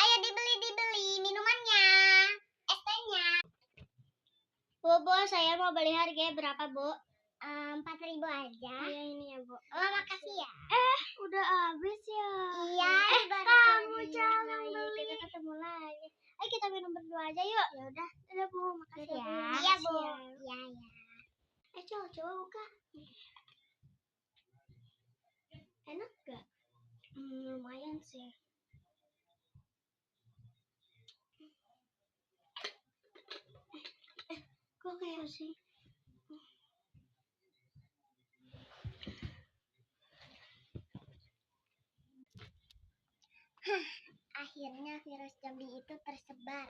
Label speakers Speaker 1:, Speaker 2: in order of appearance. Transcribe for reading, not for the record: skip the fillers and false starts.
Speaker 1: Ayo dibeli minumannya, es tehnya. Bu, saya mau beli, harganya berapa, Bu? 4.000 aja. Iya, ini ya, Bu. Oh, makasih ya. Udah habis ya. Iya, kamu jangan beli. Kita ketemu lagi. Ayo kita minum berdua aja yuk. Ya udah. Udah, Bu. Makasih ya. Iya, Bu. Iya, ya. Coba buka. Enak gak? Lumayan sih. Kok kayak sih? Akhirnya virus zombie itu tersebar.